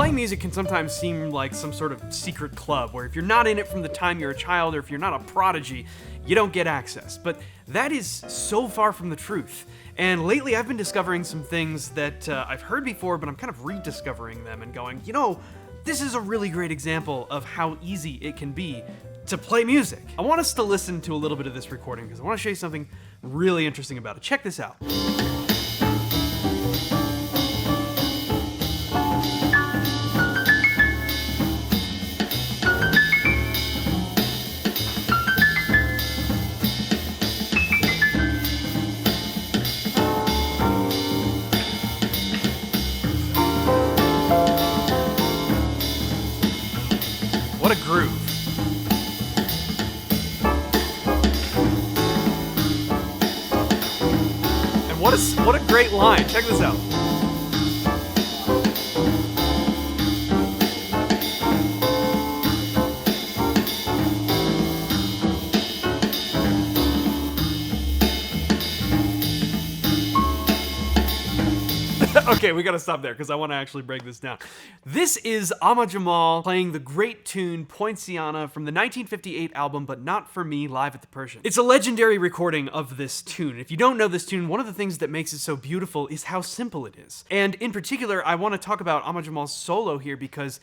Playing music can sometimes seem like some sort of secret club where if you're not in it from the time you're a child or if you're not a prodigy, you don't get access. But that is so far from the truth. And lately I've been discovering some things that I've heard before, but I'm kind of rediscovering them and going, you know, this is a really great example of how easy it can be to play music. I want us to listen to a little bit of this recording because I want to show you something really interesting about it. Check this out. What a groove. And what a great line. Check this out. Okay, we gotta stop there because I want to actually break this down. This is Ahmad Jamal playing the great tune Poinciana from the 1958 album But Not For Me Live at the Persian. It's a legendary recording of this tune. If you don't know this tune, one of the things that makes it so beautiful is how simple it is. And in particular, I want to talk about Ahmad Jamal's solo here because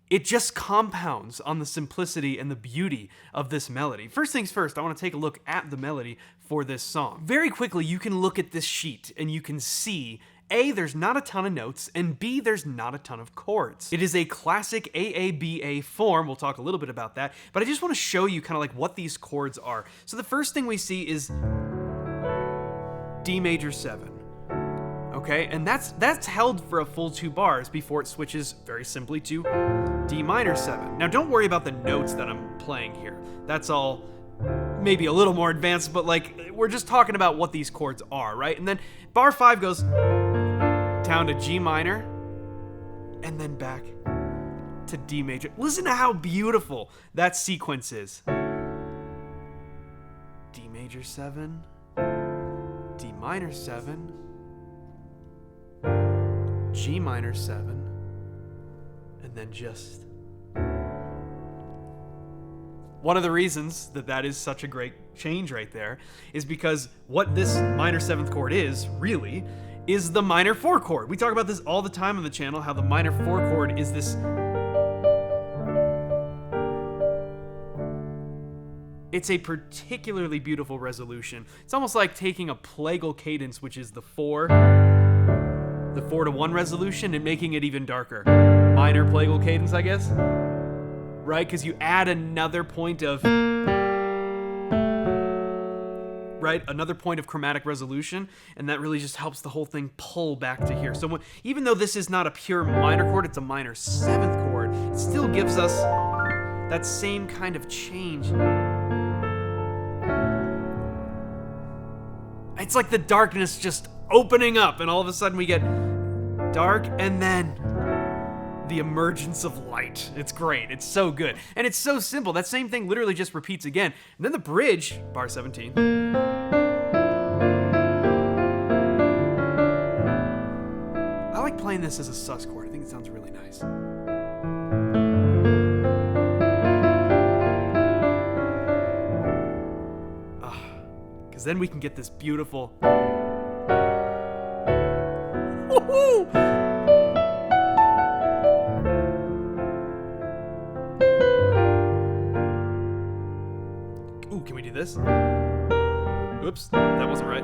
it just compounds on the simplicity and the beauty of this melody. First things first, I want to take a look at the melody for this song. Very quickly, you can look at this sheet and you can see A, there's not a ton of notes, and B, there's not a ton of chords. It is a classic AABA form. We'll talk a little bit about that, but I just want to show you kind of like what these chords are. So the first thing we see is D major 7. Okay, and that's held for a full 2 bars before it switches very simply to D minor 7. Now don't worry about the notes that I'm playing here. That's all maybe a little more advanced, but like we're just talking about what these chords are, right? And then bar 5 goes down to G minor and then back to D major. Listen to how beautiful that sequence is. D major 7, D minor 7, G minor 7, and then just... One of the reasons that is such a great change right there is because what this minor 7th chord is, really, is the minor 4 chord. We talk about this all the time on the channel, how the minor 4 chord is this... It's a particularly beautiful resolution. It's almost like taking a plagal cadence, which is the 4-to-1 resolution, and making it even darker. Minor plagal cadence, I guess? Right? Because you add another point of... Right? Another point of chromatic resolution, and that really just helps the whole thing pull back to here. So even though this is not a pure minor chord, it's a minor 7th chord, it still gives us that same kind of change. It's like the darkness just opening up, and all of a sudden we get dark, and then the emergence of light. It's great. It's so good. And it's so simple. That same thing literally just repeats again. And then the bridge, bar 17. I like playing this as a sus chord. I think it sounds really nice. Because then we can get this beautiful... Woohoo! Ooh, can we do this? Oops, that wasn't right.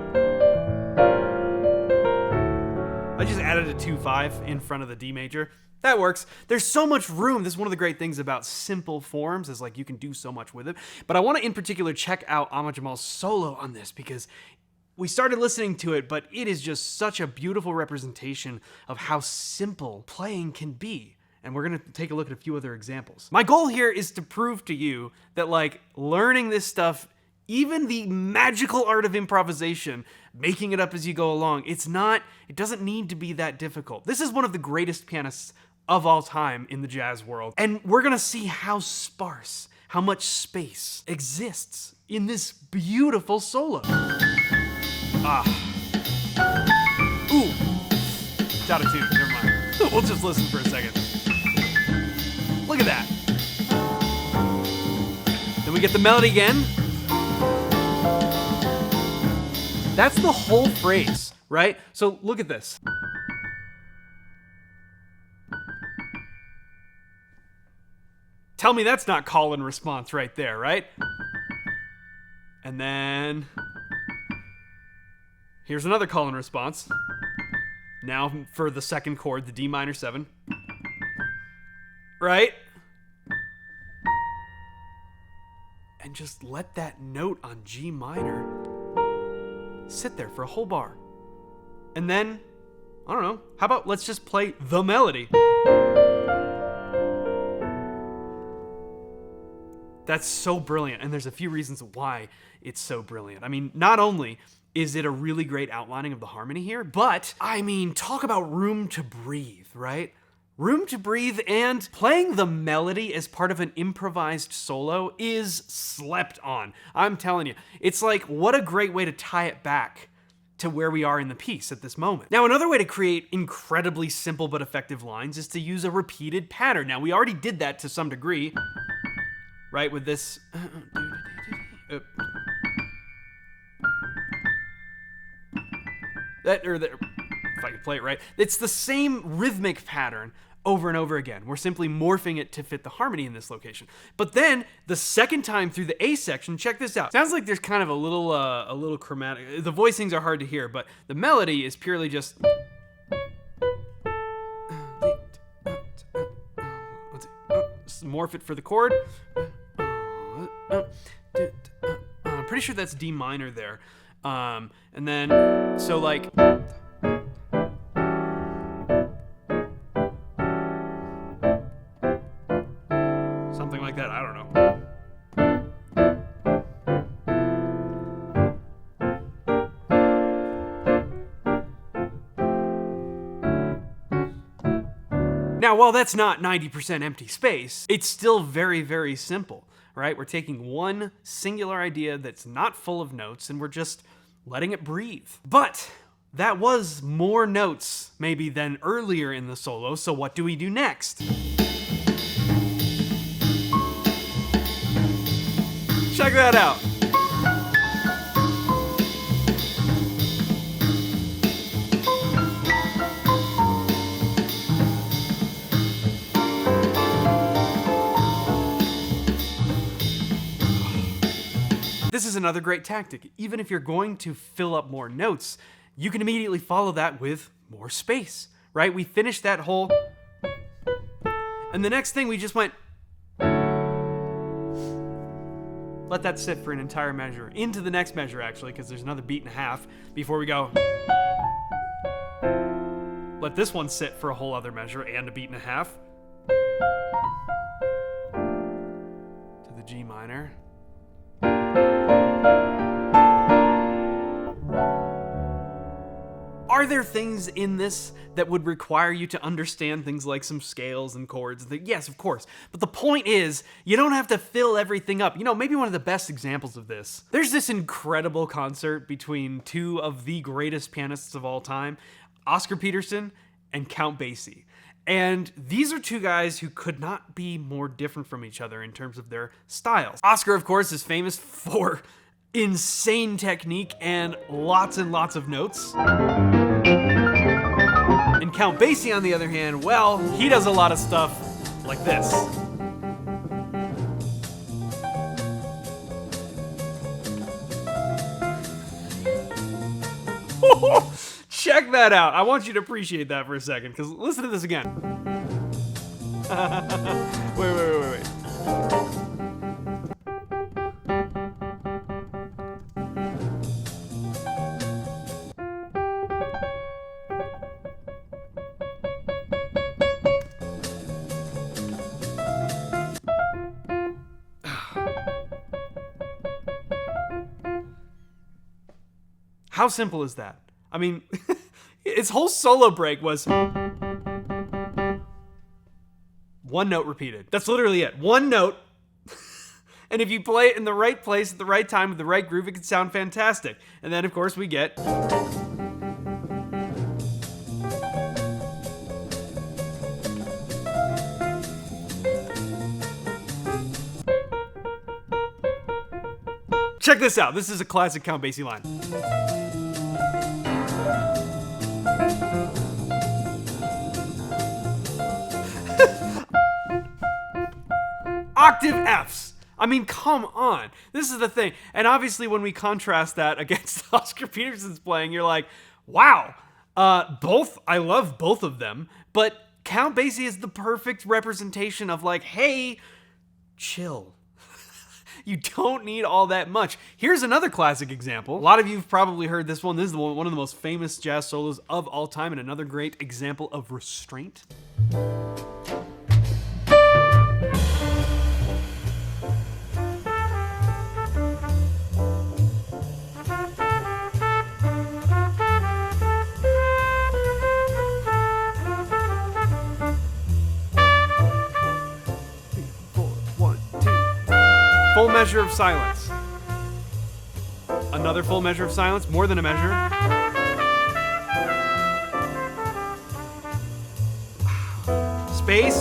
I just added a 2-5 in front of the D major. That works. There's so much room. This is one of the great things about simple forms, is like you can do so much with it. But I want to in particular check out Ahmad Jamal's solo on this because we started listening to it, but it is just such a beautiful representation of how simple playing can be. And we're going to take a look at a few other examples. My goal here is to prove to you that like learning this stuff, even the magical art of improvisation, making it up as you go along, it doesn't need to be that difficult. This is one of the greatest pianists of all time in the jazz world. And we're going to see how sparse, how much space exists in this beautiful solo. Ooh, it's out of tune, never mind. We'll just listen for a second. at that. Then we get the melody again. That's the whole phrase, right? So look at this. Tell me that's not call and response right there, right? And then here's another call and response. Now for the second chord, the D minor 7. Right? And just let that note on G minor sit there for a whole bar. And then, I don't know, how about let's just play the melody? That's so brilliant, and there's a few reasons why it's so brilliant. I mean, not only is it a really great outlining of the harmony here, but, I mean, talk about room to breathe, right? Room to breathe, and playing the melody as part of an improvised solo is slept on. I'm telling you, it's like, what a great way to tie it back to where we are in the piece at this moment. Now, another way to create incredibly simple but effective lines is to use a repeated pattern. Now, we already did that to some degree, right, with this. If I could play it right, it's the same rhythmic pattern over and over again. We're simply morphing it to fit the harmony in this location. But then the second time through the A section, check this out. Sounds like there's kind of a little chromatic. The voicings are hard to hear, but the melody is purely just. Morph it for the chord. I'm pretty sure that's D minor there. And then, so like. Something like that, I don't know. Now, while that's not 90% empty space, it's still very, very simple, right? We're taking one singular idea that's not full of notes and we're just letting it breathe. But that was more notes maybe than earlier in the solo, so what do we do next? Check that out. This is another great tactic. Even if you're going to fill up more notes, you can immediately follow that with more space, right? We finished that whole, and the next thing we just went, let that sit for an entire measure, into the next measure actually, because there's another beat and a half before we go. Let this one sit for a whole other measure and a beat and a half. To the G minor. Are there things in this that would require you to understand things like some scales and chords? Yes, of course. But the point is, you don't have to fill everything up. You know, maybe one of the best examples of this, there's this incredible concert between two of the greatest pianists of all time, Oscar Peterson and Count Basie. And these are two guys who could not be more different from each other in terms of their styles. Oscar, of course, is famous for insane technique and lots of notes. And Count Basie, on the other hand, well, he does a lot of stuff like this. Check that out. I want you to appreciate that for a second, because listen to this again. Wait. How simple is that? I mean, its whole solo break was one note repeated. That's literally it. One note. And if you play it in the right place at the right time with the right groove, it can sound fantastic. And then, of course, we get... Check this out. This is a classic Count Basie line. Octave Fs. I mean, come on. This is the thing. And obviously when we contrast that against Oscar Peterson's playing, you're like, wow. I love both of them, but Count Basie is the perfect representation of like, hey, chill. You don't need all that much. Here's another classic example. A lot of you have probably heard this one. This is one of the most famous jazz solos of all time, and another great example of restraint. Full measure of silence. Another full measure of silence, more than a measure. Space.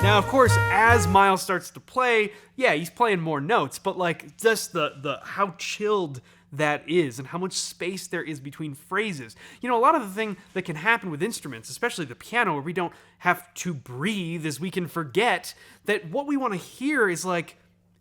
Now, of course, as Miles starts to play, yeah, he's playing more notes, but like just the how chilled that is and how much space there is between phrases. You know, a lot of the thing that can happen with instruments, especially the piano, where we don't have to breathe, is we can forget that what we want to hear is like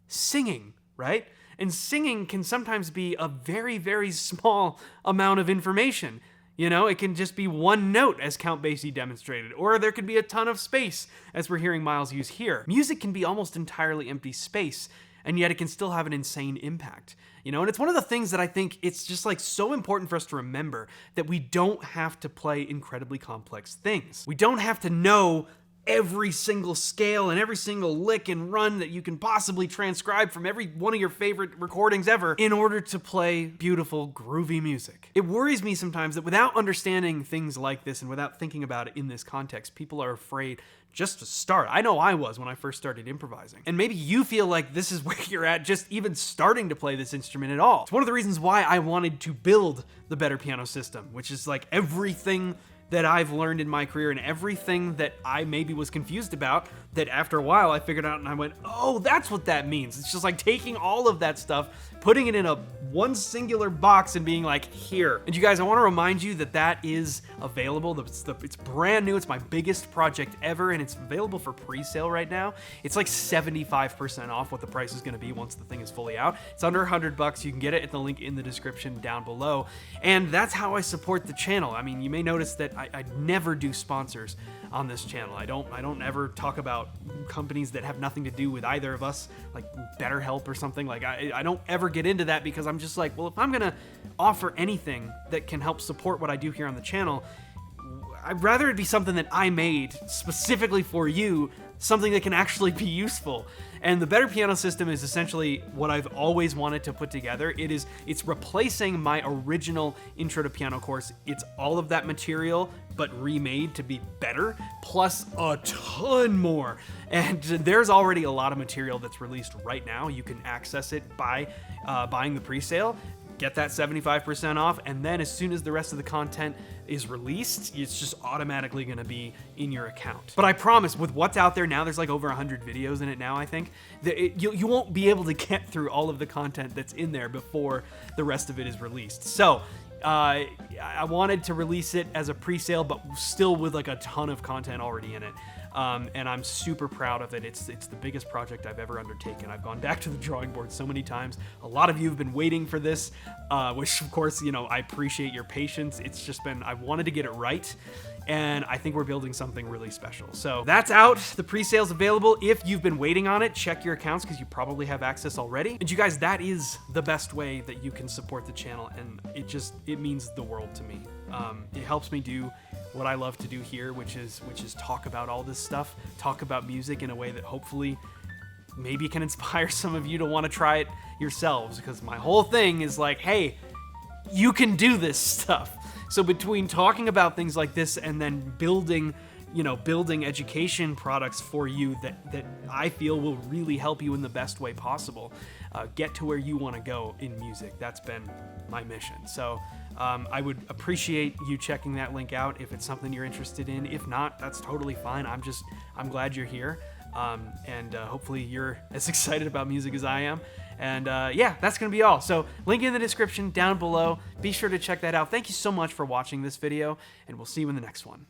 singing, right? And singing can sometimes be a very, very small amount of information. You know, it can just be one note, as Count Basie demonstrated, or there could be a ton of space, as we're hearing Miles use here. Music can be almost entirely empty space, and yet it can still have an insane impact. You know, and it's one of the things that I think it's just like so important for us to remember, that we don't have to play incredibly complex things. We don't have to know every single scale and every single lick and run that you can possibly transcribe from every one of your favorite recordings ever in order to play beautiful, groovy music. It worries me sometimes that without understanding things like this and without thinking about it in this context, people are afraid just to start. I know I was when I first started improvising. And maybe you feel like this is where you're at just even starting to play this instrument at all. It's one of the reasons why I wanted to build the Better Piano System, which is like everything that I've learned in my career and everything that I maybe was confused about, that after a while I figured out and I went, oh, that's what that means. It's just like taking all of that stuff, putting it in a one singular box and being like, here. And you guys, I want to remind you that that is available. It's brand new. It's my biggest project ever, and it's available for pre-sale right now. It's like 75% off what the price is going to be once the thing is fully out. It's under $100. You can get it at the link in the description down below. And that's how I support the channel. I mean, you may notice that I never do sponsors on this channel. I don't ever talk about companies that have nothing to do with either of us, like BetterHelp or something. Like I don't ever get into that, because I'm just like, well, if I'm gonna offer anything that can help support what I do here on the channel, I'd rather it be something that I made specifically for you, something that can actually be useful. And the Better Piano System is essentially what I've always wanted to put together. It's replacing my original Intro to Piano course. It's all of that material, but remade to be better, plus a ton more. And there's already a lot of material that's released right now. You can access it by buying the pre-sale, get that 75% off, and then as soon as the rest of the content is released, it's just automatically gonna be in your account. But I promise, with what's out there now, there's like over 100 videos in it now, I think, that you won't be able to get through all of the content that's in there before the rest of it is released. So I wanted to release it as a pre-sale, but still with like a ton of content already in it. And I'm super proud of it. It's the biggest project I've ever undertaken. I've gone back to the drawing board so many times. A lot of you have been waiting for this, which of course, you know, I appreciate your patience. It's just been, I wanted to get it right, and I think we're building something really special. So that's out. The pre-sale's available. If you've been waiting on it, check your accounts, because you probably have access already. And you guys, that is the best way that you can support the channel, and it means the world to me. It helps me do what I love to do here, which is talk about all this stuff, talk about music in a way that hopefully maybe can inspire some of you to want to try it yourselves, because my whole thing is like, hey, you can do this stuff. So between talking about things like this and then building education products for you that I feel will really help you in the best way possible, get to where you want to go in music. That's been my mission. So I would appreciate you checking that link out if it's something you're interested in. If not, that's totally fine. I'm glad you're here. And hopefully you're as excited about music as I am. And yeah, that's going to be all. So link in the description down below. Be sure to check that out. Thank you so much for watching this video, and we'll see you in the next one.